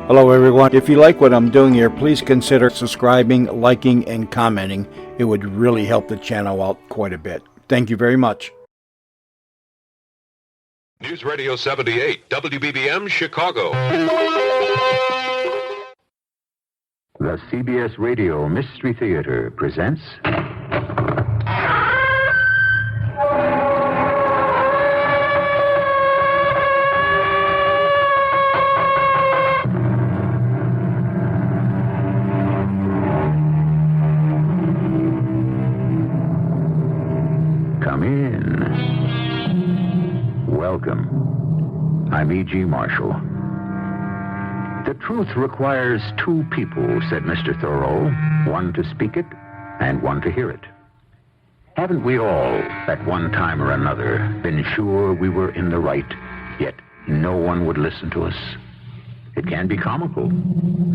Hello everyone. If you like what I'm doing here, please consider subscribing, liking, and commenting. It would really help the channel out quite a bit. Thank you very much. News Radio 78, WBBM, Chicago. The CBS Radio Mystery Theater presents... Come in. Welcome. I'm E.G. Marshall. The truth requires two people, said Mr. Thoreau, one to speak it and one to hear it. Haven't we all, at one time or another, been sure we were in the right, yet no one would listen to us? It can be comical.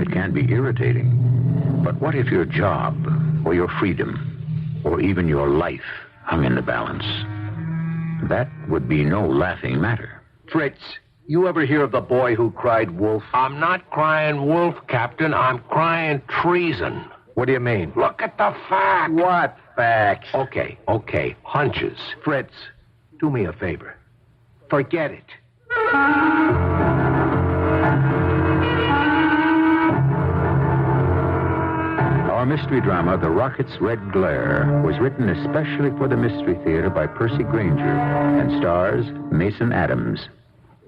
It can be irritating. But what if your job, or your freedom, or even your life hung in the balance? That would be no laughing matter. Fritz, you ever hear of the boy who cried wolf? I'm not crying wolf, Captain. I'm crying treason. What do you mean? Look at the facts. What facts? Okay. Hunches. Fritz, do me a favor. Forget it. Our mystery drama, The Rocket's Red Glare, was written especially for the Mystery Theater by Percy Granger and stars Mason Adams.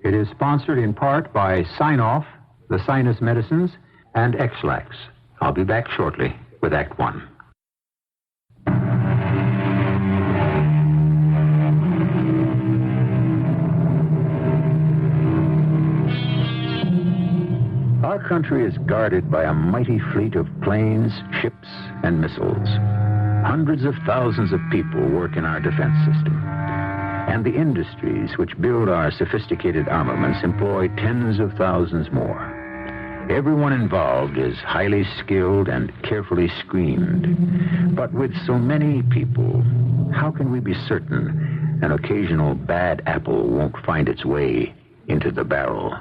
It is sponsored in part by Sign-Off, the Sinus Medicines, and X-Lax. I'll be back shortly with Act One. Our country is guarded by a mighty fleet of planes, ships, and missiles. Hundreds of thousands of people work in our defense system. And the industries which build our sophisticated armaments employ tens of thousands more. Everyone involved is highly skilled and carefully screened. But with so many people, how can we be certain an occasional bad apple won't find its way into the barrel?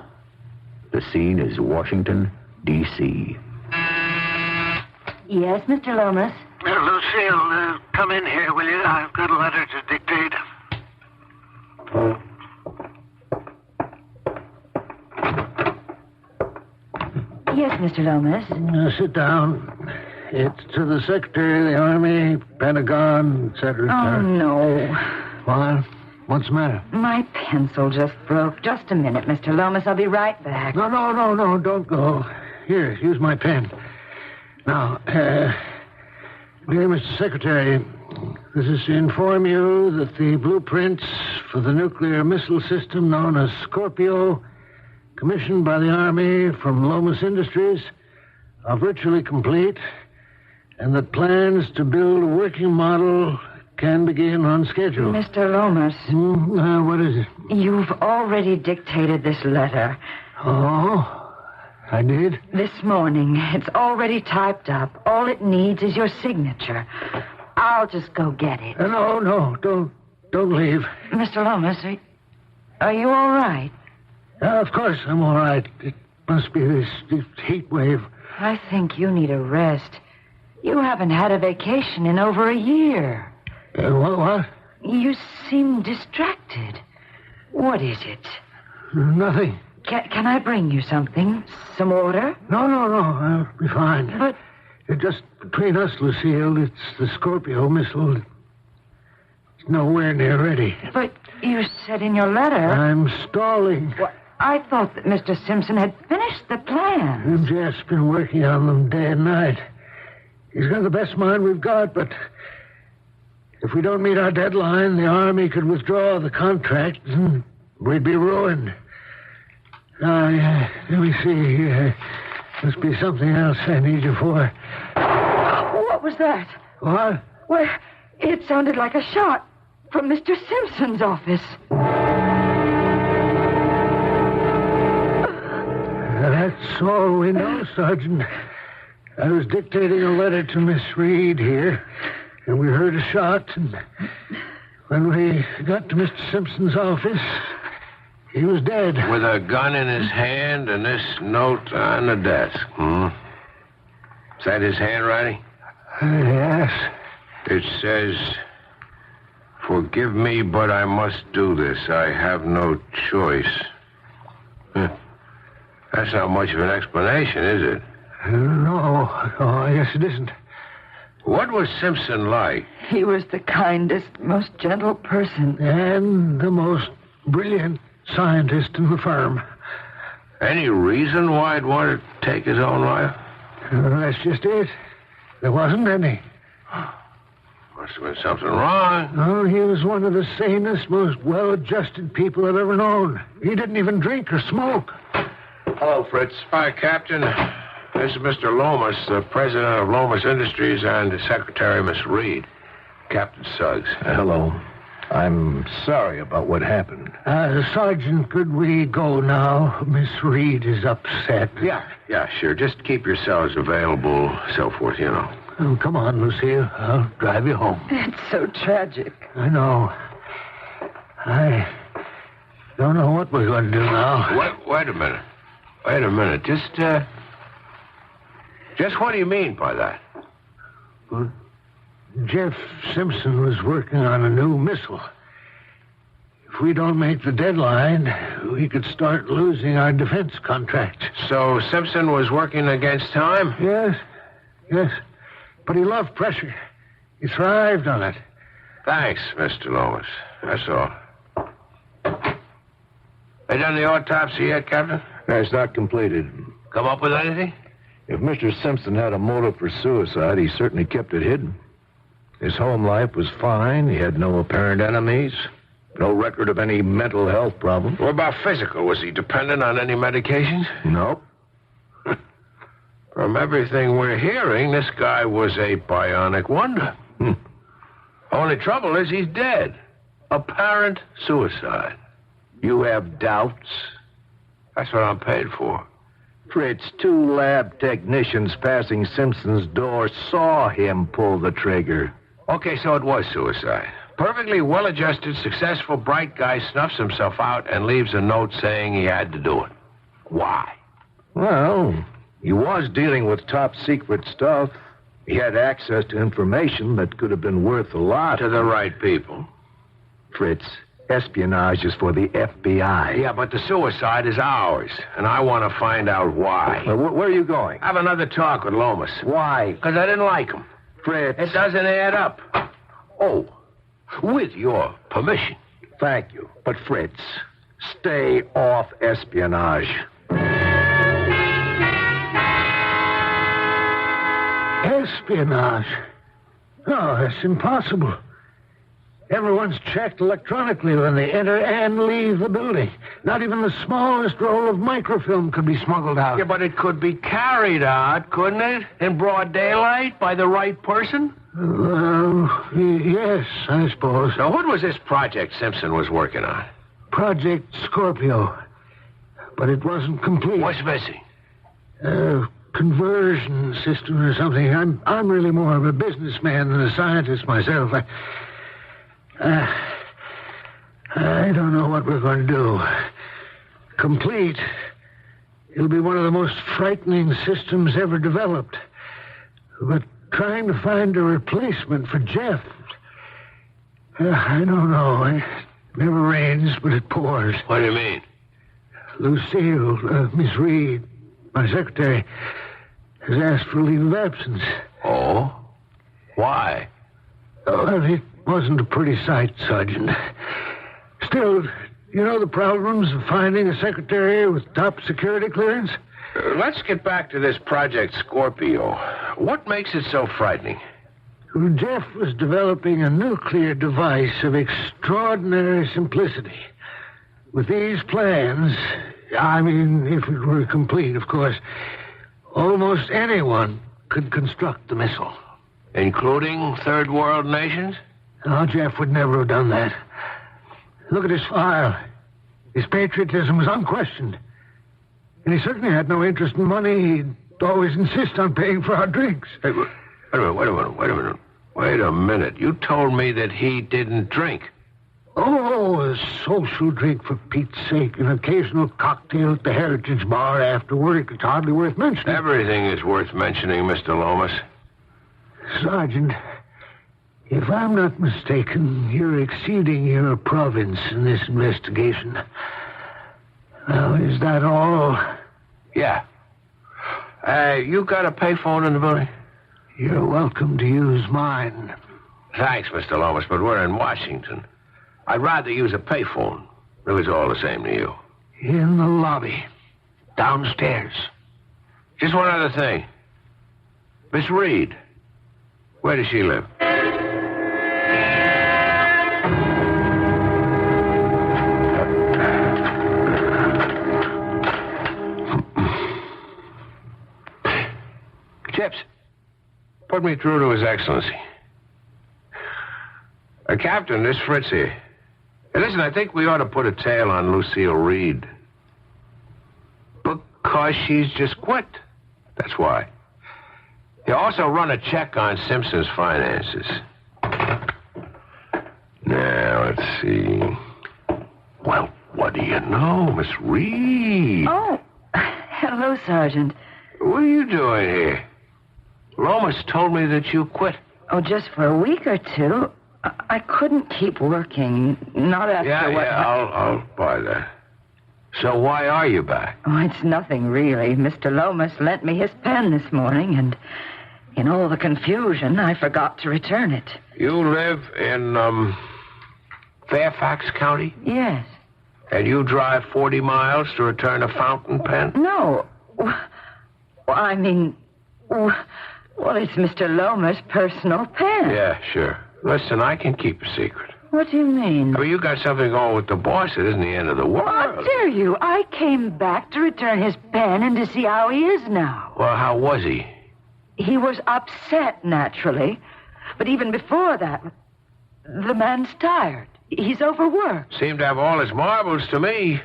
The scene is Washington, D.C. Yes, Mr. Lomas? Lucille, come in here, will you? I've got a letter to dictate. Yes, Mr. Lomas. Sit down. It's to the Secretary of the Army, Pentagon, etc. Oh, no. What? What's the matter? My pencil just broke. Just a minute, Mr. Lomas. I'll be right back. No, don't go. Here, use my pen. Now, dear Mr. Secretary, this is to inform you that the blueprints for the nuclear missile system known as Scorpio, commissioned by the Army from Lomas Industries, are virtually complete, and that plans to build a working model can begin on schedule. Mr. Lomas. What is it? You've already dictated this letter. Oh, I did? This morning. It's already typed up. All it needs is your signature. I'll just go get it. No, don't leave. Mr. Lomas, are you all right? Of course I'm all right. It must be this heat wave. I think you need a rest. You haven't had a vacation in over a year. What? You seem distracted. What is it? Nothing. Can I bring you something? Some water? No. I'll be fine. But... Just between us, Lucille, it's the Scorpio missile. It's nowhere near ready. But you said in your letter... I'm stalling. Well, I thought that Mr. Simpson had finished the plans. Jeff's been working on them day and night. He's got the best mind we've got, but... if we don't meet our deadline, the Army could withdraw the contract, and we'd be ruined. Let me see. Must be something else I need you for. What was that? What? Well, it sounded like a shot from Mr. Simpson's office. That's all we know, Sergeant. I was dictating a letter to Miss Reed here, and we heard a shot, and when we got to Mr. Simpson's office, He was dead. With a gun in his hand and this note on the desk. Is that his handwriting? Yes. It says, "Forgive me, but I must do this. I have no choice." That's not much of an explanation, is it? No, I guess it isn't. What was Simpson like? He was the kindest, most gentle person. And the most brilliant scientist in the firm. Any reason why he'd want to take his own life? That's just it. There wasn't any. Must have been something wrong. Oh, he was one of the sanest, most well-adjusted people I've ever known. He didn't even drink or smoke. Hello, Fritz. Hi, Captain. This is Mr. Lomas, the president of Lomas Industries, and the secretary, Miss Reed. Captain Suggs. Hello. I'm sorry about what happened. Sergeant, could we go now? Miss Reed is upset. Yeah, sure. Just keep yourselves available, so forth, you know. Oh, come on, Lucille. I'll drive you home. It's so tragic. I know. I don't know what we're going to do now. Wait a minute. Wait a minute. Just what do you mean by that? Well, Jeff Simpson was working on a new missile. If we don't make the deadline, we could start losing our defense contract. So Simpson was working against time? Yes. But he loved pressure. He thrived on it. Thanks, Mr. Lomas. That's all. They done the autopsy yet, Captain? It's not completed. Come up with anything? If Mr. Simpson had a motive for suicide, he certainly kept it hidden. His home life was fine. He had no apparent enemies. No record of any mental health problems. What about physical? Was he dependent on any medications? Nope. From everything we're hearing, this guy was a bionic wonder. Only trouble is he's dead. Apparent suicide. You have doubts? That's what I'm paid for. Fritz, 2 lab technicians passing Simpson's door saw him pull the trigger. Okay, so it was suicide. Perfectly well-adjusted, successful, bright guy snuffs himself out and leaves a note saying he had to do it. Why? Well, he was dealing with top-secret stuff. He had access to information that could have been worth a lot. To the right people. Fritz, espionage is for the FBI. Yeah, but the suicide is ours, and I want to find out why. Well, where are you going? Have another talk with Lomas. Why? Because I didn't like him. Fritz. It doesn't add up. Oh, with your permission. Thank you. But Fritz, stay off espionage. Espionage? Oh, that's impossible. Everyone's checked electronically when they enter and leave the building. Not even the smallest roll of microfilm could be smuggled out. Yeah, but it could be carried out, couldn't it? In broad daylight by the right person? Yes, I suppose. Now, what was this project Simpson was working on? Project Scorpio. But it wasn't complete. What's missing? Conversion system or something. I'm really more of a businessman than a scientist myself. I don't know what we're going to do. Complete. It'll be one of the most frightening systems ever developed. But trying to find a replacement for Jeff, I don't know. It never rains, but it pours. What do you mean? Lucille, Miss Reed, my secretary, has asked for leave of absence. Oh? Why? Well, it wasn't a pretty sight, Sergeant. Still, you know the problems of finding a secretary with top security clearance? Let's get back to this Project Scorpio. What makes it so frightening? Well, Jeff was developing a nuclear device of extraordinary simplicity. With these plans, I mean, if it were complete, of course, almost anyone could construct the missile. Including third world nations? No, Jeff would never have done that. Look at his file. His patriotism was unquestioned. And he certainly had no interest in money. He'd always insist on paying for our drinks. Hey, wait a minute. Wait a minute. You told me that he didn't drink. Oh, a social drink, for Pete's sake. An occasional cocktail at the Heritage Bar after work. It's hardly worth mentioning. Everything is worth mentioning, Mr. Lomas. Sergeant, if I'm not mistaken, you're exceeding your province in this investigation. Now, is that all? Yeah. You got a payphone in the building? You're welcome to use mine. Thanks, Mr. Lomas, but we're in Washington. I'd rather use a payphone. It was all the same to you. In the lobby. Downstairs. Just one other thing. Miss Reed. Where does she live? Chips, put me through to His Excellency. Captain, this Fritz here. Hey, listen, I think we ought to put a tail on Lucille Reed. Because she's just quit. That's why. You also run a check on Simpson's finances. Now, let's see. Well, what do you know, Miss Reed? Oh, hello, Sergeant. What are you doing here? Lomas told me that you quit. Oh, just for a week or two. I couldn't keep working. Not after what... I'll buy that. So why are you back? Oh, it's nothing, really. Mr. Lomas lent me his pen this morning, and in all the confusion, I forgot to return it. You live in, Fairfax County? Yes. And you drive 40 miles to return a fountain pen? No. Well, I mean... Well, it's Mr. Lomas' personal pen. Yeah, sure. Listen, I can keep a secret. What do you mean? I mean, you got something going with the boss. It isn't the end of the world. How dare you? I came back to return his pen and to see how he is now. Well, how was he? He was upset, naturally. But even before that, the man's tired. He's overworked. Seemed to have all his marbles to me.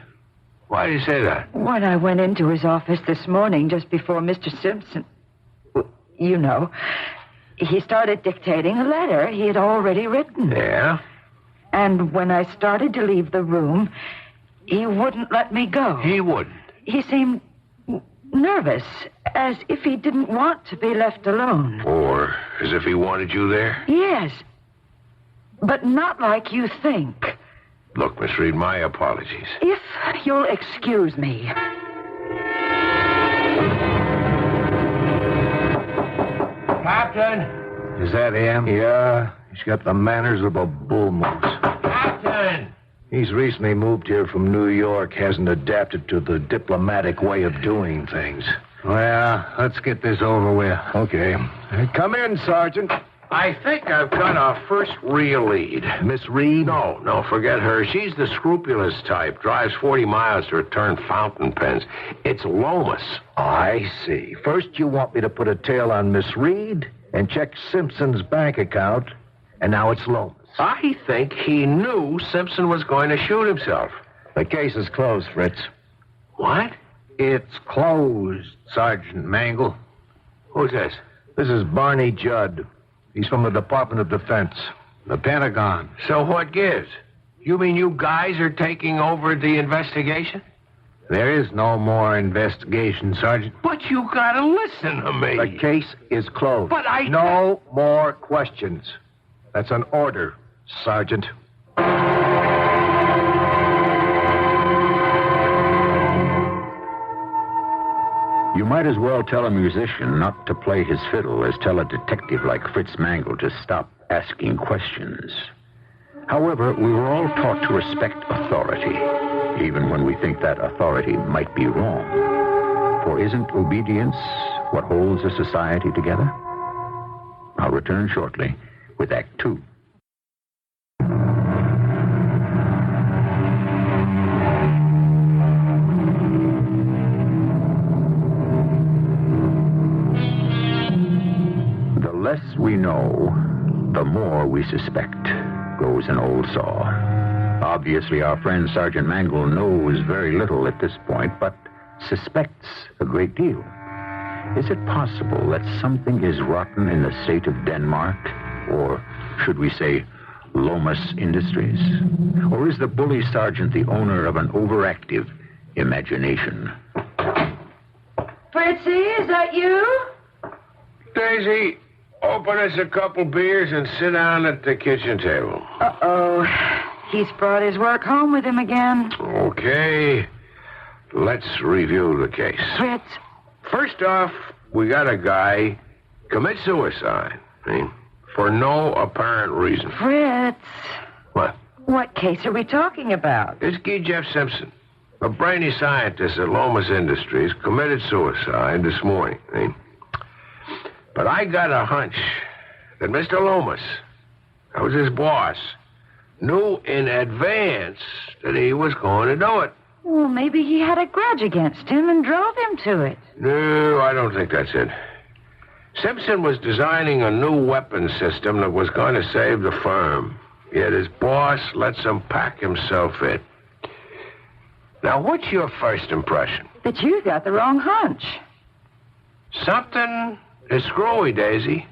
Why do you say that? When I went into his office this morning, just before Mr. Simpson... You know, he started dictating a letter he had already written. Yeah? And when I started to leave the room, he wouldn't let me go. He wouldn't? He seemed nervous, as if he didn't want to be left alone. Or as if he wanted you there? Yes, but not like you think. Look, Miss Reed, my apologies. If you'll excuse me... Captain! Is that him? Yeah. He's got the manners of a bull moose. Captain! He's recently moved here from New York, hasn't adapted to the diplomatic way of doing things. Well, let's get this over with. Okay. Come in, Sergeant. I think I've got our first real lead. Miss Reed? No, forget her. She's the scrupulous type. Drives 40 miles to return fountain pens. It's Lomas. I see. First you want me to put a tail on Miss Reed and check Simpson's bank account, and now it's Lomas. I think he knew Simpson was going to shoot himself. The case is closed, Fritz. What? It's closed, Sergeant Mangle. Who's this? This is Barney Judd. He's from the Department of Defense. The Pentagon. So what gives? You mean you guys are taking over the investigation? There is no more investigation, Sergeant. But you gotta listen to me. The case is closed. But I... No more questions. That's an order, Sergeant. You might as well tell a musician not to play his fiddle as tell a detective like Fritz Mangle to stop asking questions. However, we were all taught to respect authority, even when we think that authority might be wrong. For isn't obedience what holds a society together? I'll return shortly with Act Two. The less we know, the more we suspect, goes an old saw. Obviously, our friend Sergeant Mangle knows very little at this point, but suspects a great deal. Is it possible that something is rotten in the state of Denmark? Or should we say, Lomas Industries? Or is the bully sergeant the owner of an overactive imagination? Fritzy, is that you? Daisy, open us a couple beers and sit down at the kitchen table. Uh-oh. He's brought his work home with him again. Okay. Let's review the case. Fritz. First off, we got a guy commit suicide, for no apparent reason. Fritz. What? What case are we talking about? This guy, Jeff Simpson, a brainy scientist at Lomas Industries, committed suicide this morning. But I got a hunch that Mr. Lomas, that was his boss, knew in advance that he was going to do it. Well, maybe he had a grudge against him and drove him to it. No, I don't think that's it. Simpson was designing a new weapon system that was going to save the firm. Yet his boss lets him pack himself in. Now, what's your first impression? That you got the wrong hunch. Something is screwy, Daisy.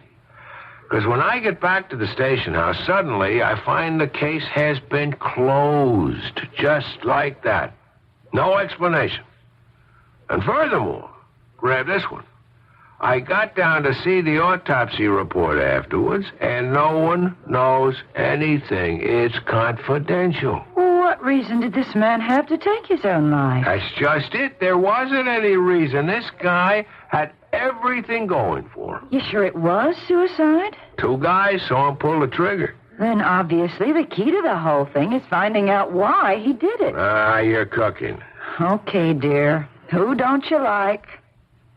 Because when I get back to the station house, suddenly I find the case has been closed. Just like that. No explanation. And furthermore, grab this one. I got down to see the autopsy report afterwards, and no one knows anything. It's confidential. What reason did this man have to take his own life? That's just it. There wasn't any reason. This guy had everything going for him. You sure it was suicide? 2 guys saw him pull the trigger. Then obviously the key to the whole thing is finding out why he did it. You're cooking. Okay, dear. Who don't you like?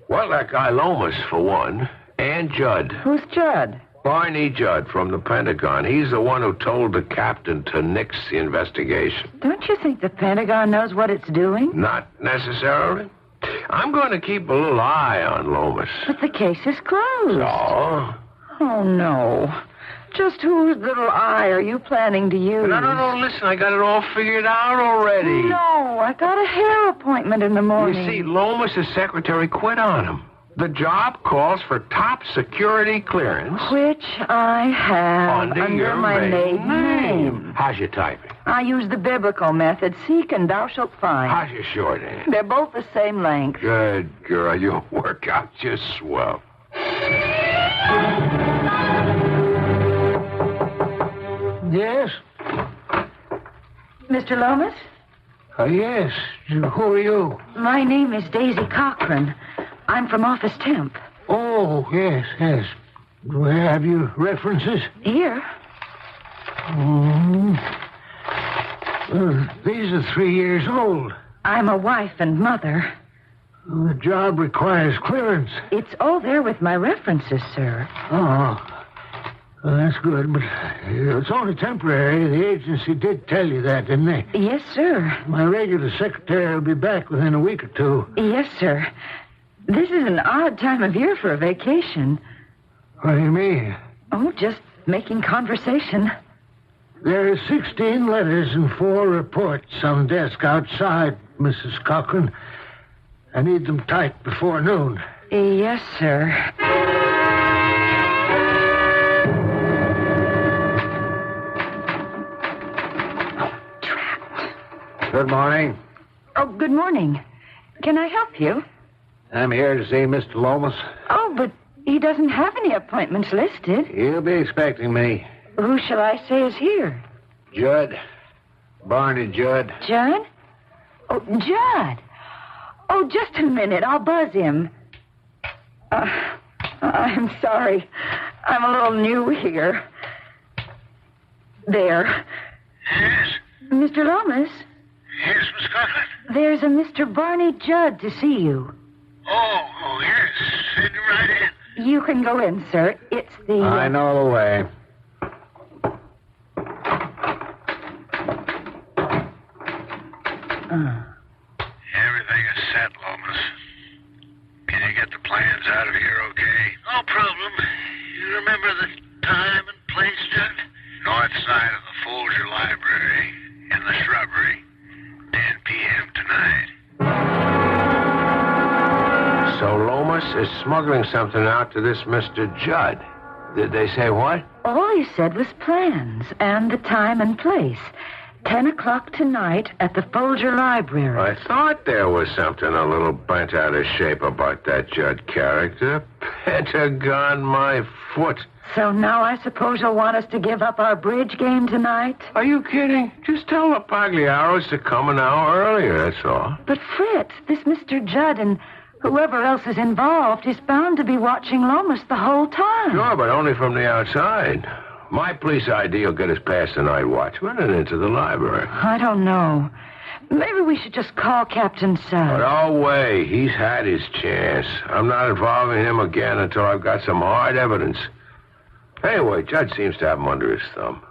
Well, that guy Lomas, for one, and Judd. Who's Judd? Barney Judd from the Pentagon. He's the one who told the captain to nix the investigation. Don't you think the Pentagon knows what it's doing? Not necessarily. I'm going to keep a little eye on Lomas. But the case is closed. Oh? Oh, no. Just whose little eye are you planning to use? No, listen, I got it all figured out already. No, I got a hair appointment in the morning. You see, Lomas' secretary quit on him. The job calls for top security clearance. Which I have Under my maiden name. How's your typing? I use the biblical method. Seek and thou shalt find. How's your shorthand? They're both the same length. Good girl. You'll work out just swell. Yes? Mr. Lomas? Yes. Who are you? My name is Daisy Cochran. I'm from Office Temp. Oh, yes. Where have you references? Here. These are 3 years old. I'm a wife and mother. The job requires clearance. It's all there with my references, sir. Oh. Well, that's good, but it's only temporary. The agency did tell you that, didn't they? Yes, sir. My regular secretary will be back within a week or 2. Yes, sir. This is an odd time of year for a vacation. What do you mean? Oh, just making conversation. There are 16 letters and 4 reports on the desk outside, Mrs. Cochran. I need them typed before noon. Yes, sir. Good morning. Oh, good morning. Can I help you? I'm here to see Mr. Lomas. Oh, but he doesn't have any appointments listed. He'll be expecting me. Who shall I say is here? Judd. Barney Judd. Judd? Oh, Judd. Oh, just a minute. I'll buzz him. I'm sorry. I'm a little new here. There. Yes? Mr. Lomas, Yes, Miss Cochran? there's a Mr. Barney Judd to see you. Oh, yes. Send him right in. You can go in, sir. It's the... I know the way. Everything is set, Lomas. Can you get the plans out of here okay? No problem. You remember the time and place, Judd? North side of the Folger Library, in the shrubbery. 10 p.m. tonight. So Lomas is smuggling something out to this Mr. Judd. Did they say what? All he said was plans and the time and place. 10 o'clock tonight at the Folger Library. I thought there was something a little bent out of shape about that Judd character. Pentagon, my foot. So now I suppose you'll want us to give up our bridge game tonight? Are you kidding? Just tell the Pagliaros to come an hour earlier, that's all. But Fritz, this Mr. Judd and whoever else is involved is bound to be watching Lomas the whole time. Sure, but only from the outside. My police ID will get us past the night watchman and into the library. I don't know. Maybe we should just call Captain Suggs. No way. He's had his chance. I'm not involving him again until I've got some hard evidence. Anyway, Judd seems to have him under his thumb.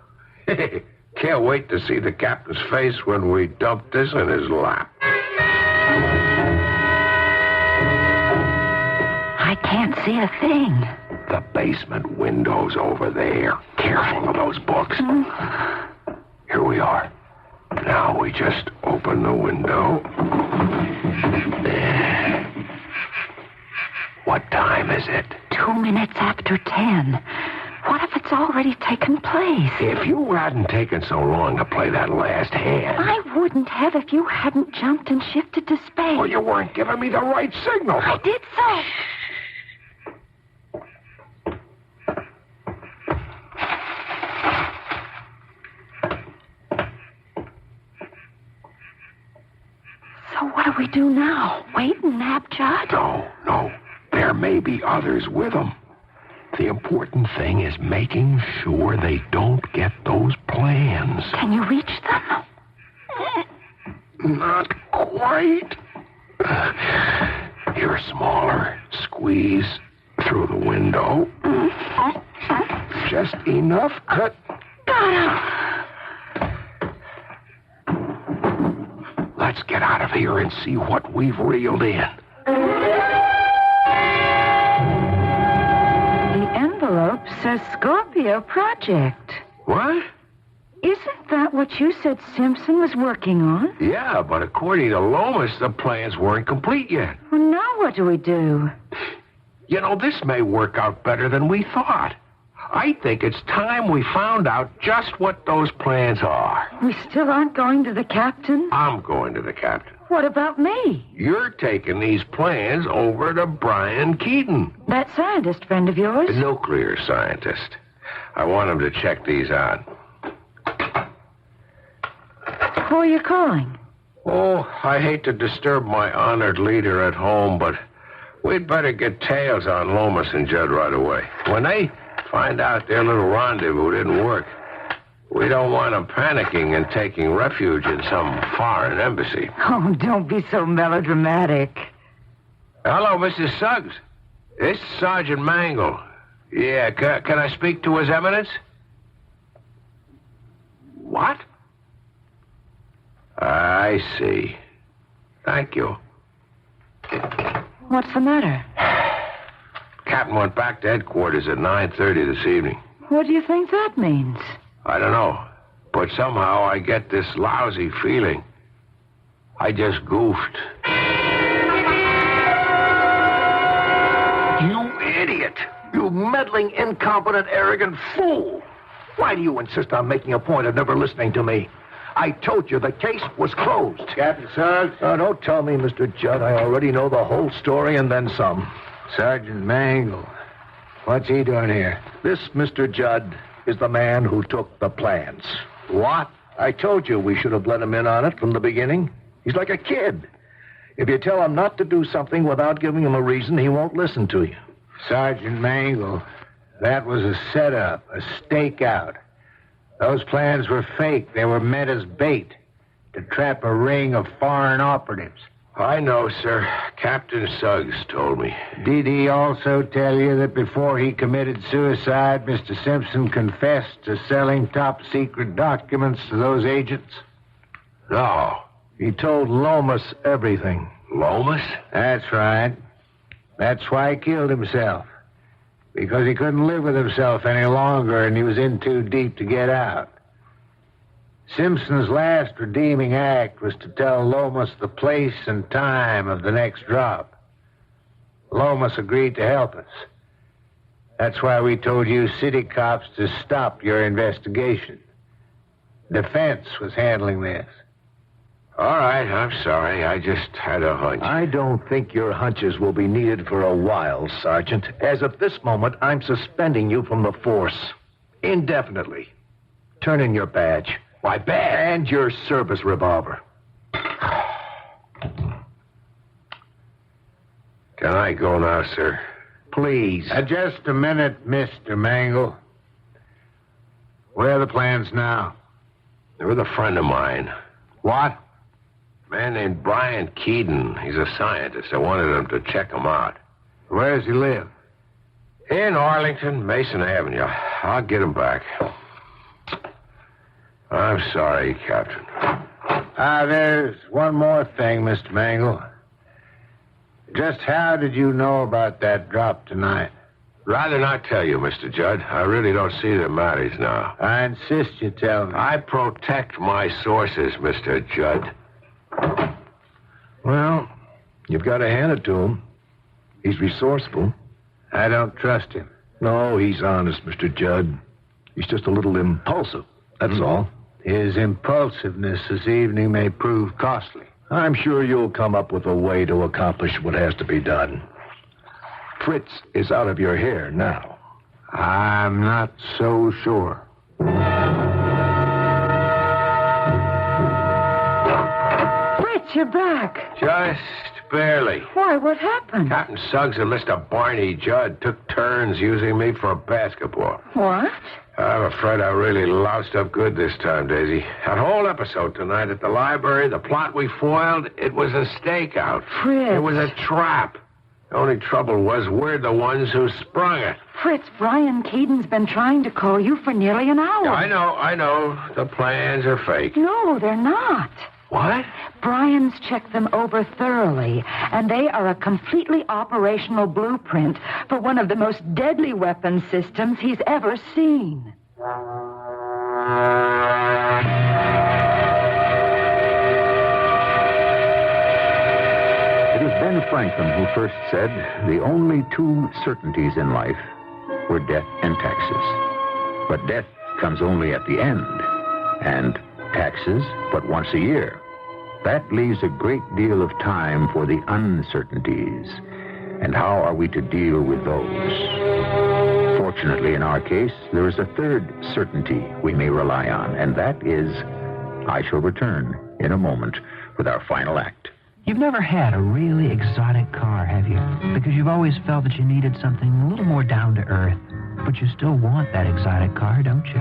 Can't wait to see the captain's face when we dump this in his lap. I can't see a thing. The basement window's over there. Careful of those books. Here we are. Now we just open the window. There. What time is it? 2 minutes after 10. What if it's already taken place? If you hadn't taken so long to play that last hand... I wouldn't have if you hadn't jumped and shifted to space. Well, you weren't giving me the right signal. I did so. So what do we do now? Wait and nab Judd? No. There may be others with them. The important thing is making sure they don't get those plans. Can you reach them? Not quite. You're smaller. Squeeze through the window. Just enough to... Got him. Let's get out of here and see what we've reeled in. Envelope says Scorpio Project. What? Isn't that what you said Simpson was working on? Yeah, but according to Lomas, the plans weren't complete yet. Well, now what do we do? You know, this may work out better than we thought. I think it's time we found out just what those plans are. We still aren't going to the captain? I'm going to the captain. What about me? You're taking these plans over to Brian Keaton. That scientist friend of yours? The nuclear scientist. I want him to check these out. Who are you calling? Oh, I hate to disturb my honored leader at home, but we'd better get tails on Lomas and Judd right away. When they find out their little rendezvous didn't work, we don't want them panicking and taking refuge in some foreign embassy. Oh, don't be so melodramatic. Hello, Mrs. Suggs. This is Sergeant Mangle. Yeah, can I speak to His Eminence? What? I see. Thank you. What's the matter? Captain went back to headquarters at 9:30 this evening. What do you think that means? I don't know, but somehow I get this lousy feeling. I just goofed. You idiot! You meddling, incompetent, arrogant fool! Why do you insist on making a point of never listening to me? I told you the case was closed. Captain Suggs? Oh, don't tell me, Mr. Judd. I already know the whole story and then some. Sergeant Mangle. What's he doing here? This Mr. Judd is the man who took the plans. What? I told you we should have let him in on it from the beginning. He's like a kid. If you tell him not to do something without giving him a reason, he won't listen to you. Sergeant Mangle, that was a setup, a stakeout. Those plans were fake. They were meant as bait to trap a ring of foreign operatives. I know, sir. Captain Suggs told me. Did he also tell you that before he committed suicide, Mr. Simpson confessed to selling top-secret documents to those agents? No. He told Lomas everything. Lomas? That's right. That's why he killed himself. Because he couldn't live with himself any longer and he was in too deep to get out. Simpson's last redeeming act was to tell Lomas the place and time of the next drop. Lomas agreed to help us. That's why we told you city cops to stop your investigation. Defense was handling this. All right, I'm sorry. I just had a hunch. I don't think your hunches will be needed for a while, Sergeant. As of this moment, I'm suspending you from the force. Indefinitely. Turn in your badge. My badge? And your service revolver. Can I go now, sir? Please. Just a minute, Mr. Mangle. Where are the plans now? They're with a friend of mine. What? A man named Brian Keaton. He's a scientist. I wanted him to check him out. Where does he live? In Arlington, Mason Avenue. I'll get him back. I'm sorry, Captain. There's one more thing, Mr. Mangle. Just how did you know about that drop tonight? Rather not tell you, Mr. Judd. I really don't see that matters now. I insist you tell me. I protect my sources, Mr. Judd. Well, you've got to hand it to him. He's resourceful. I don't trust him. No, he's honest, Mr. Judd. He's just a little impulsive, that's all. His impulsiveness this evening may prove costly. I'm sure you'll come up with a way to accomplish what has to be done. Fritz is out of your hair now. I'm not so sure. Fritz, you're back. Just barely. Why, what happened? Captain Suggs and Mr. Barney Judd took turns using me for a basketball. What? I'm afraid I really loused up good this time, Daisy. That whole episode tonight at the library, the plot we foiled, it was a stakeout. Fritz. It was a trap. The only trouble was we're the ones who sprung it. Fritz, Brian Keaton's been trying to call you for nearly an hour. Yeah, I know. The plans are fake. No, they're not. What? Brian's checked them over thoroughly, and they are a completely operational blueprint for one of the most deadly weapon systems he's ever seen. It was Ben Franklin who first said the only two certainties in life were death and taxes. But death comes only at the end, and taxes but once a year. That leaves a great deal of time for the uncertainties. And how are we to deal with those? Fortunately, in our case, there is a third certainty we may rely on, and that is, I shall return in a moment with our final act. You've never had a really exotic car, have you? Because you've always felt that you needed something a little more down to earth. But you still want that exotic car, don't you?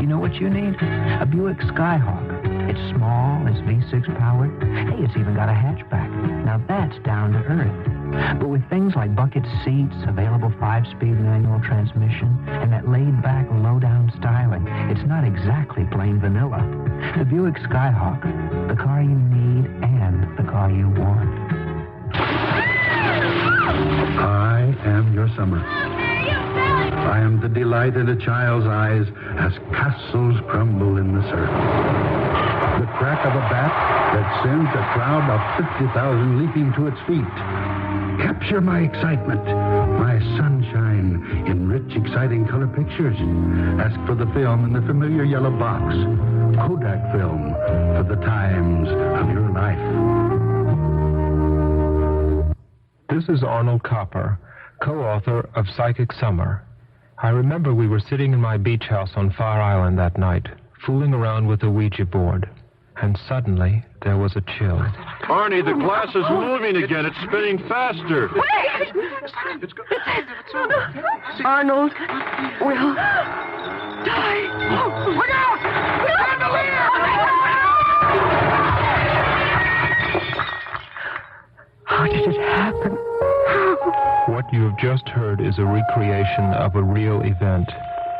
You know what you need? A Buick Skyhawk. It's small, it's V6 powered. Hey, it's even got a hatchback. Now that's down to earth. But with things like bucket seats, available 5-speed manual transmission, and that laid-back, low-down styling, it's not exactly plain vanilla. The Buick Skyhawk, the car you need and the car you want. I am your summer. I am the delight in a child's eyes as castles crumble in the surf. The crack of a bat that sends a crowd of 50,000 leaping to its feet. Capture my excitement, my sunshine in rich, exciting color pictures. Ask for the film in the familiar yellow box. Kodak film for the times of your life. This is Arnold Copper, co-author of Psychic Summer. I remember we were sitting in my beach house on Fire Island that night, fooling around with the Ouija board. And suddenly, there was a chill. Arnie, the glass is moving again. It's spinning faster. Wait! Arnold will die. Look out! How did it happen? What you have just heard is a recreation of a real event,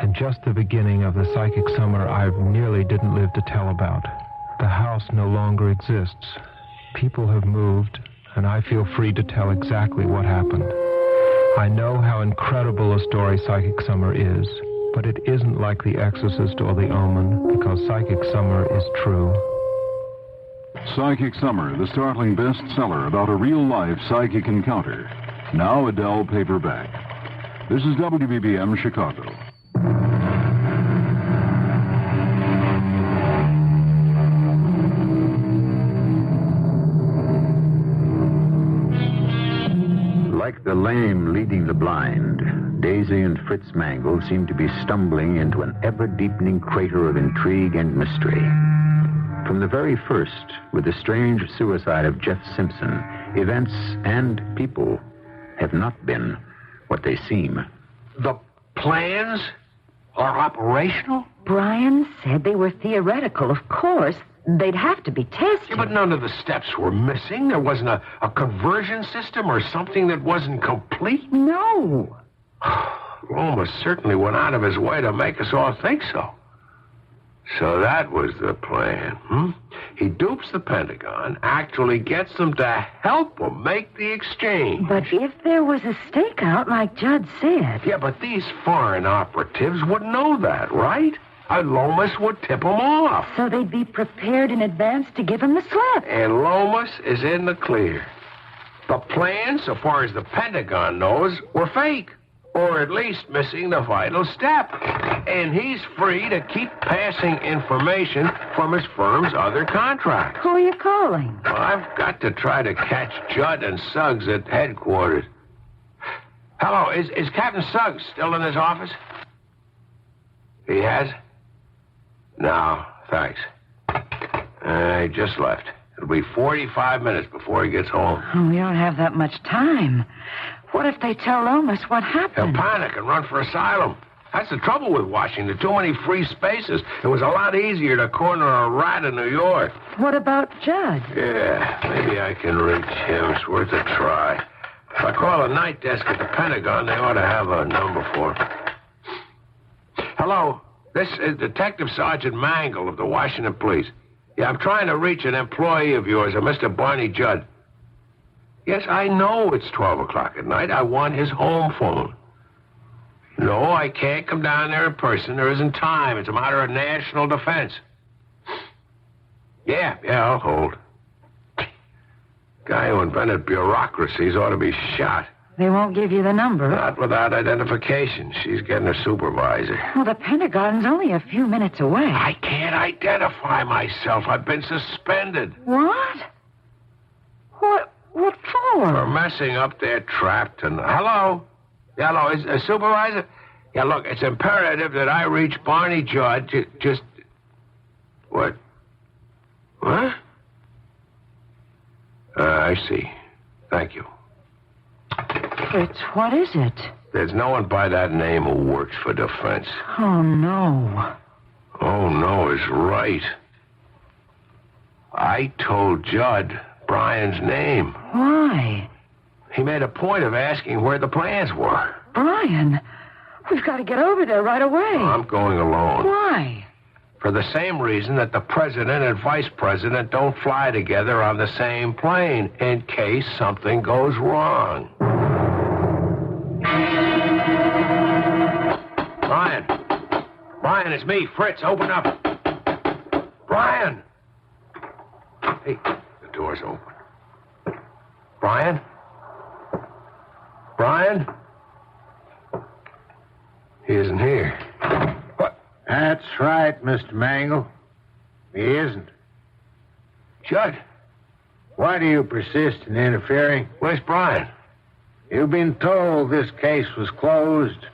and just the beginning of the psychic summer I nearly didn't live to tell about. The house no longer exists. People have moved, and I feel free to tell exactly what happened. I know how incredible a story Psychic Summer is, but it isn't like The Exorcist or The Omen, because Psychic Summer is true. Psychic Summer, the startling bestseller about a real-life psychic encounter. Now a Dell paperback. This is WBBM Chicago. Like the lame leading the blind, Daisy and Fritz Mangle seem to be stumbling into an ever-deepening crater of intrigue and mystery. From the very first, with the strange suicide of Jeff Simpson, events and people have not been what they seem. The plans are operational? Brian said they were theoretical. Of course, they'd have to be tested. Yeah, but none of the steps were missing. There wasn't a conversion system or something that wasn't complete? No. Loomis certainly went out of his way to make us all think so. So that was the plan, hmm? He dupes the Pentagon, actually gets them to help him make the exchange. But if there was a stakeout, like Judd said... Yeah, but these foreign operatives would know that, right? Lomas would tip them off. So they'd be prepared in advance to give him the slip. And Lomas is in the clear. The plans, so far as the Pentagon knows, were fake. Or at least missing the vital step. And he's free to keep passing information from his firm's other contracts. Who are you calling? Well, I've got to try to catch Judd and Suggs at headquarters. Hello, is Captain Suggs still in his office? He has? No, thanks. He just left. It'll be 45 minutes before he gets home. Oh, we don't have that much time. What if they tell Lomas what happened? He'll panic and run for asylum. That's the trouble with Washington. Too many free spaces. It was a lot easier to corner a rat in New York. What about Judd? Yeah, maybe I can reach him. It's worth a try. If I call a night desk at the Pentagon, they ought to have a number for him. Hello, this is Detective Sergeant Mangle of the Washington Police. Yeah, I'm trying to reach an employee of yours, a Mr. Barney Judd. Yes, I know it's 12 o'clock at night. I want his home phone. No, I can't come down there in person. There isn't time. It's a matter of national defense. Yeah, I'll hold. Guy who invented bureaucracies ought to be shot. They won't give you the number. Not without identification. She's getting a supervisor. Well, the Pentagon's only a few minutes away. I can't identify myself. I've been suspended. What? What for? For messing up their trap tonight. Hello? Yeah, hello, is a supervisor? Yeah, look, it's imperative that I reach Barney Judd. Just... What? What? I see. Thank you. Fritz, what is it? There's no one by that name who works for defense. Oh, no. Oh, no is right. I told Judd Brian's name. Why? He made a point of asking where the plans were. Brian, we've got to get over there right away. I'm going alone. Why? For the same reason that the president and vice president don't fly together on the same plane, in case something goes wrong. Brian, it's me, Fritz. Open up. Brian! Hey, the door's open. Brian? Brian? He isn't here. What? That's right, Mr. Mangle. He isn't. Judd? Why do you persist in interfering? Where's Brian? You've been told this case was closed.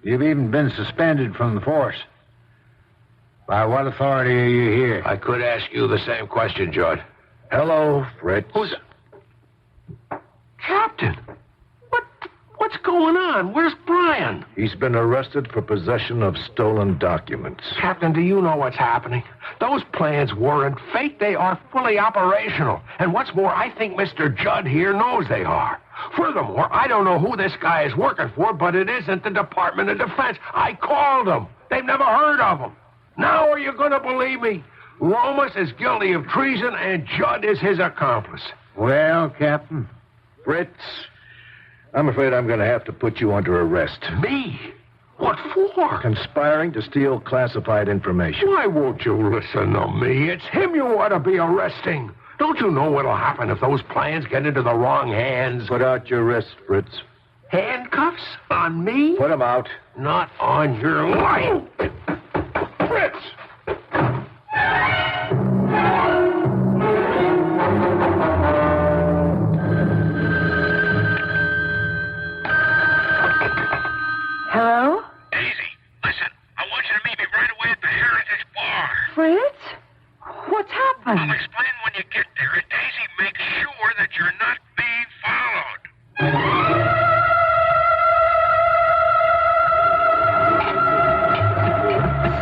You've even been suspended from the force. By what authority are you here? I could ask you the same question, Judd. Hello, Fritz. Who's... Captain? What's going on? Where's Brian? He's been arrested for possession of stolen documents. Captain, do you know what's happening? Those plans weren't fake. They are fully operational. And what's more, I think Mr. Judd here knows they are. Furthermore, I don't know who this guy is working for, but it isn't the Department of Defense. I called them. They've never heard of him. Now are you going to believe me? Lomas is guilty of treason, and Judd is his accomplice. Well, Captain, Fritz, I'm afraid I'm going to have to put you under arrest. Me? What for? Conspiring to steal classified information. Why won't you listen to me? It's him you ought to be arresting. Don't you know what'll happen if those plans get into the wrong hands? Put out your wrist, Fritz. Handcuffs on me? Put him out. Not on your life. Fritz! Hello? Daisy, listen. I want you to meet me right away at the Heritage Bar. Fritz? What's happened? I'll explain when you get there. And Daisy, make sure that you're not being followed.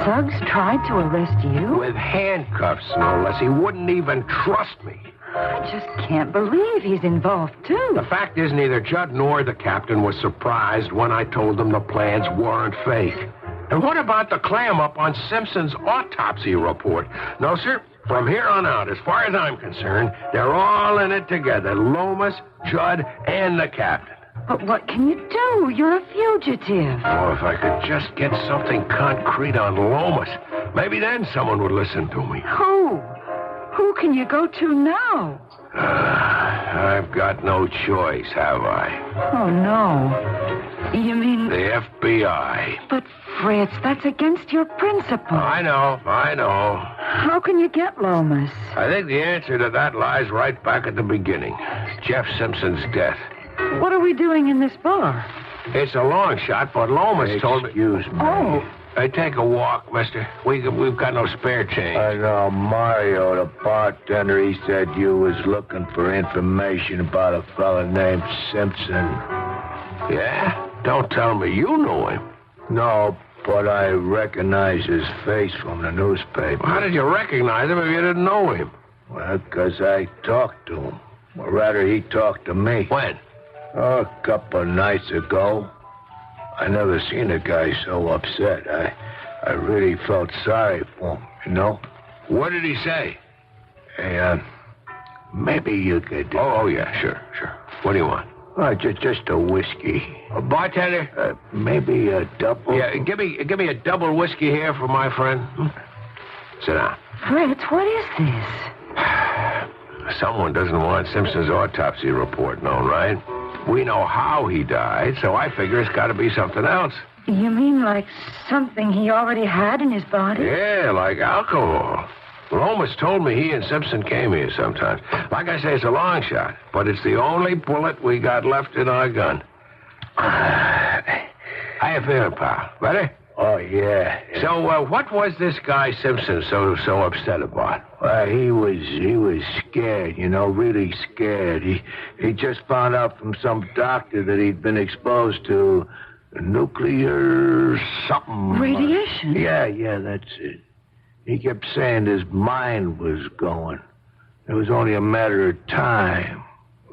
Suggs tried to arrest you? With handcuffs, no less. He wouldn't even trust me. I just can't believe he's involved, too. The fact is, neither Judd nor the captain was surprised when I told them the plans weren't fake. And what about the clam up on Simpson's autopsy report? No, sir. From here on out, as far as I'm concerned, they're all in it together. Lomas, Judd, and the captain. But what can you do? You're a fugitive. Oh, if I could just get something concrete on Lomas, maybe then someone would listen to me. Who? Who can you go to now? I've got no choice, have I? Oh, no. You mean... The FBI. But, Fritz, that's against your principle. I know. How can you get Lomas? I think the answer to that lies right back at the beginning. Jeff Simpson's death. What are we doing in this bar? It's a long shot, but Lomas told me... Excuse me. Oh. Hey, take a walk, mister. We've got no spare change. I know Mario, the bartender, he said you was looking for information about a fella named Simpson. Yeah? Don't tell me you know him. No, but I recognize his face from the newspaper. How did you recognize him if you didn't know him? Well, 'cause I talked to him. Or rather, he talked to me. When? Oh, a couple of nights ago. I never seen a guy so upset. I really felt sorry for him, you know? What did he say? Hey, maybe you could... Oh, yeah, sure. What do you want? Just a whiskey. A bartender? Maybe a double... Yeah, give me a double whiskey here for my friend. Sit down. Fritz, what is this? Someone doesn't want Simpson's autopsy report known, right? We know how he died, so I figure it's got to be something else. You mean like something he already had in his body? Yeah, like alcohol. Lomas told me he and Simpson came here sometimes. Like I say, it's a long shot, but it's the only bullet we got left in our gun. How you feeling, pal? Ready? Oh, yeah. So, what was this guy Simpson so upset about? Well, he was scared, you know, really scared. He just found out from some doctor that he'd been exposed to nuclear something. Radiation? Yeah, that's it. He kept saying his mind was going. It was only a matter of time.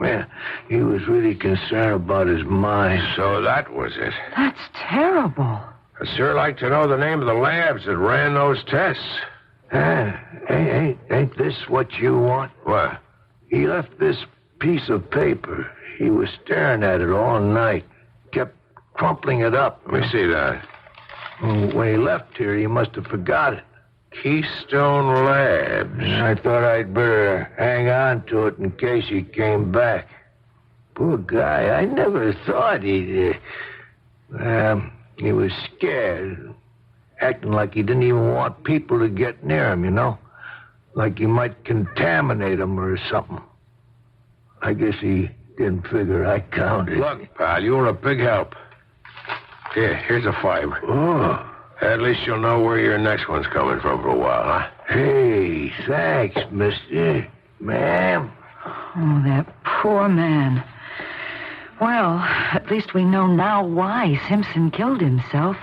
Yeah, he was really concerned about his mind. So that was it. That's terrible. I'd sure like to know the name of the labs that ran those tests. Ain't this what you want? What? He left this piece of paper. He was staring at it all night. Kept crumpling it up. Let me see that. When he left here, he must have forgot it. Keystone Labs. I thought I'd better hang on to it in case he came back. Poor guy. I never thought he'd... he was scared. Acting like he didn't even want people to get near him, you know? Like he might contaminate them or something. I guess he didn't figure I counted. Look, pal, you were a big help. Here's a $5. Oh. At least you'll know where your next one's coming from for a while, huh? Hey, thanks, mister. Ma'am. Oh, that poor man. Well, at least we know now why Simpson killed himself.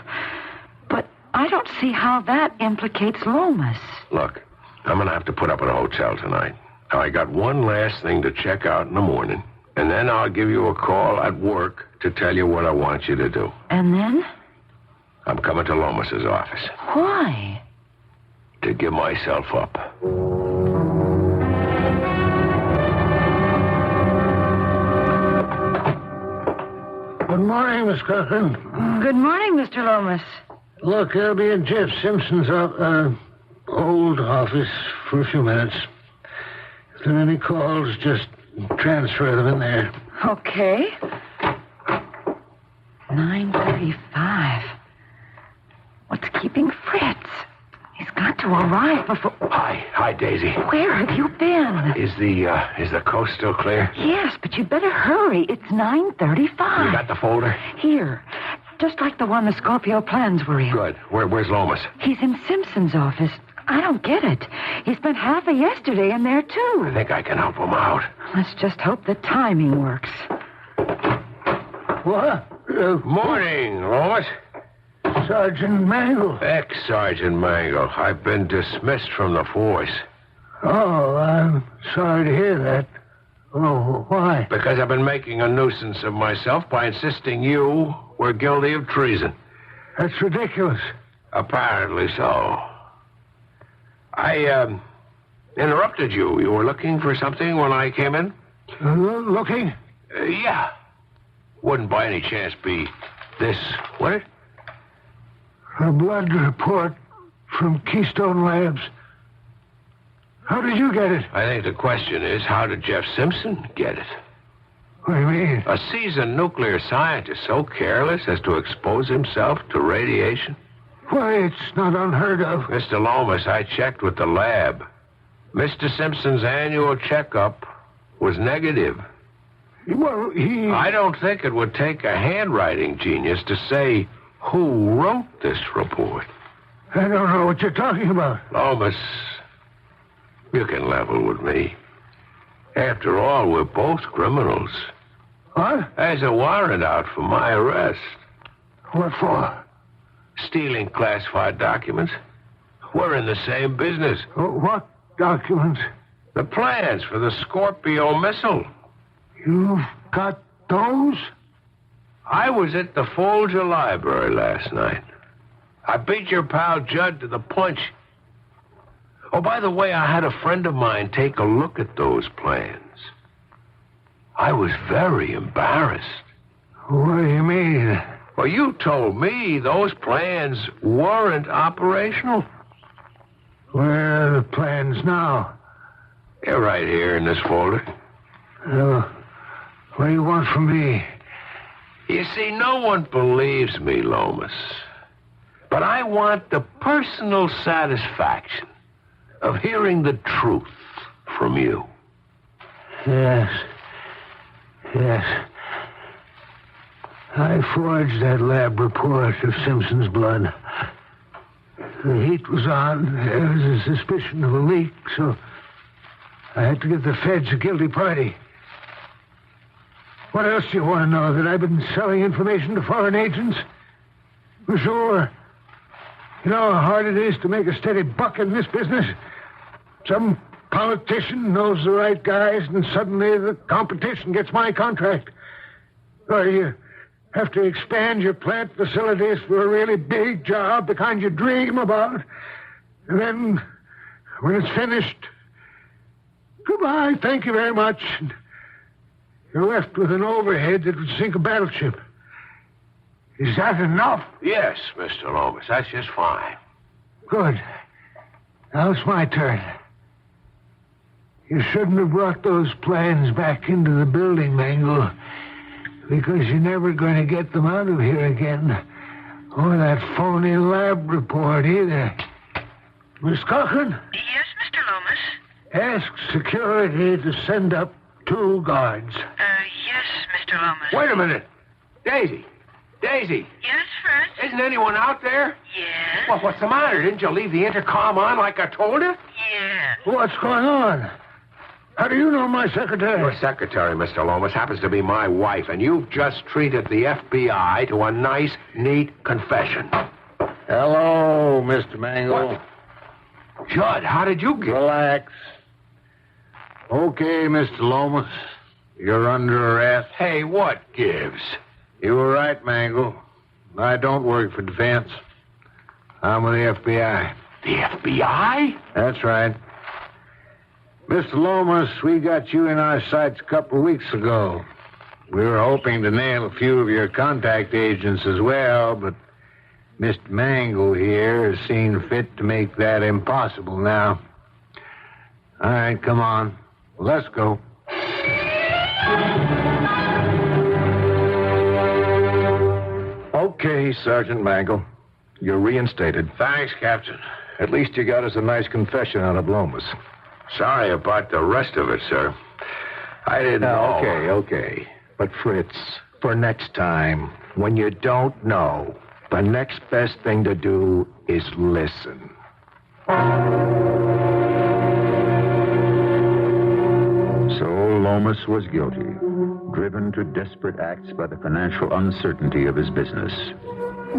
But I don't see how that implicates Lomas. Look, I'm going to have to put up at a hotel tonight. Now, I got one last thing to check out in the morning, and then I'll give you a call at work to tell you what I want you to do. And then? I'm coming to Lomas's office. Why? To give myself up. Good morning, Miss Cochran. Good morning, Mr. Lomas. Look, I'll be in Jeff Simpson's old office for a few minutes. If there are any calls, just transfer them in there. Okay. 9:35. What's keeping Fritz? He's got to arrive before... Hi, Daisy. Where have you been? Is the coast still clear? Yes, but you better hurry. It's 9:35. You got the folder? Here. Just like the one the Scorpio plans were in. Good. Where's Lomas? He's in Simpson's office. I don't get it. He spent half of yesterday in there, too. I think I can help him out. Let's just hope the timing works. What? Morning, Lomas. Sergeant Mangle. Ex-Sergeant Mangle. I've been dismissed from the force. Oh, I'm sorry to hear that. Oh, why? Because I've been making a nuisance of myself by insisting you were guilty of treason. That's ridiculous. Apparently so. I, interrupted you. You were looking for something when I came in? Looking? Yeah. Wouldn't by any chance be this, would it? A blood report from Keystone Labs. How did you get it? I think the question is, how did Jeff Simpson get it? What do you mean? A seasoned nuclear scientist so careless as to expose himself to radiation? Why, it's not unheard of. Mr. Lomas, I checked with the lab. Mr. Simpson's annual checkup was negative. Well, I don't think it would take a handwriting genius to say who wrote this report. I don't know what you're talking about. Lomas, you can level with me. After all, we're both criminals. What? There's a warrant out for my arrest. What for? Stealing classified documents. We're in the same business. What documents? The plans for the Scorpio missile. You've got those? I was at the Folger Library last night. I beat your pal Judd to the punch. Oh, by the way, I had a friend of mine take a look at those plans. I was very embarrassed. What do you mean? Well, you told me those plans weren't operational. Where are the plans now? They're right here in this folder. What do you want from me? You see, no one believes me, Lomas. But I want the personal satisfaction of hearing the truth from you. Yes. I forged that lab report of Simpson's blood. The heat was on. There was a suspicion of a leak, so I had to give the feds a guilty party. What else do you want to know? That I've been selling information to foreign agents? For sure. You know how hard it is to make a steady buck in this business? Some politician knows the right guys, and suddenly the competition gets my contract. Or you have to expand your plant facilities for a really big job, the kind you dream about. And then, when it's finished, goodbye, thank you very much. You're left with an overhead that would sink a battleship. Is that enough? Yes, Mr. Lomas, that's just fine. Good. Now it's my turn. You shouldn't have brought those plans back into the building, Mangle, because you're never going to get them out of here again. Or that phony lab report either. Miss Cochran? Yes, Mr. Lomas? Ask security to send up 2 guards. Yes, Mr. Lomas. Wait a minute. Daisy. Yes, Fritz? Isn't anyone out there? Yes. Well, what's the matter? Didn't you leave the intercom on like I told you? Yes. What's going on? How do you know my secretary? Your secretary, Mr. Lomas, happens to be my wife, and you've just treated the FBI to a nice, neat confession. Hello, Mr. Mangle. What? Judd, how did you get... Relax. Okay, Mr. Lomas. You're under arrest. Hey, what gives? You were right, Mangle. I don't work for defense. I'm with the FBI. The FBI? That's right. Mr. Lomas, we got you in our sights a couple of weeks ago. We were hoping to nail a few of your contact agents as well, but Mr. Mangle here has seen fit to make that impossible now. All right, come on. Let's go. Okay, Sergeant Mangle. You're reinstated. Thanks, Captain. At least you got us a nice confession out of Lomas. Sorry about the rest of it, sir. I didn't know. Okay. But Fritz, for next time, when you don't know, the next best thing to do is listen. So Lomas was guilty, driven to desperate acts by the financial uncertainty of his business.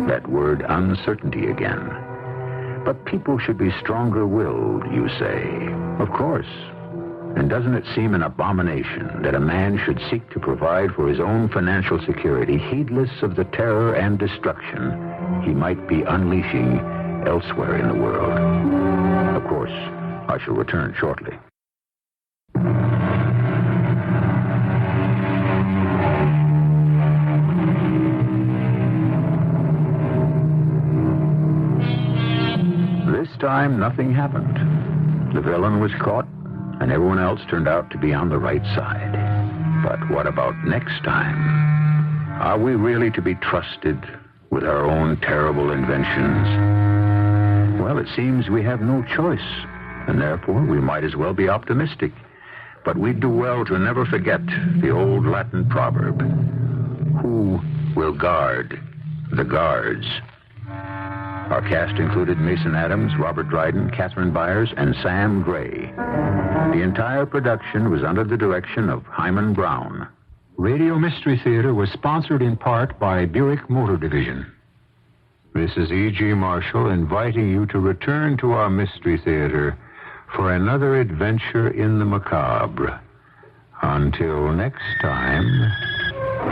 That word uncertainty again. But people should be stronger-willed, you say. Of course. And doesn't it seem an abomination that a man should seek to provide for his own financial security, heedless of the terror and destruction he might be unleashing elsewhere in the world? Of course, I shall return shortly. This time, nothing happened. The villain was caught, and everyone else turned out to be on the right side. But what about next time? Are we really to be trusted with our own terrible inventions? Well, it seems we have no choice, and therefore we might as well be optimistic. But we'd do well to never forget the old Latin proverb, who will guard the guards? Our cast included Mason Adams, Robert Dryden, Catherine Byers, and Sam Gray. The entire production was under the direction of Hyman Brown. Radio Mystery Theater was sponsored in part by Buick Motor Division. This is E.G. Marshall inviting you to return to our Mystery Theater for another adventure in the macabre. Until next time,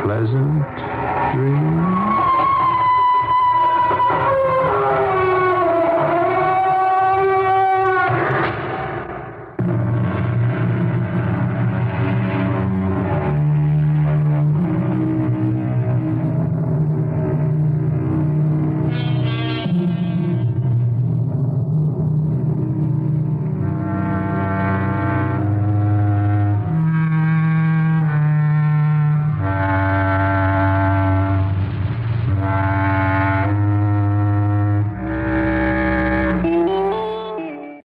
pleasant dreams.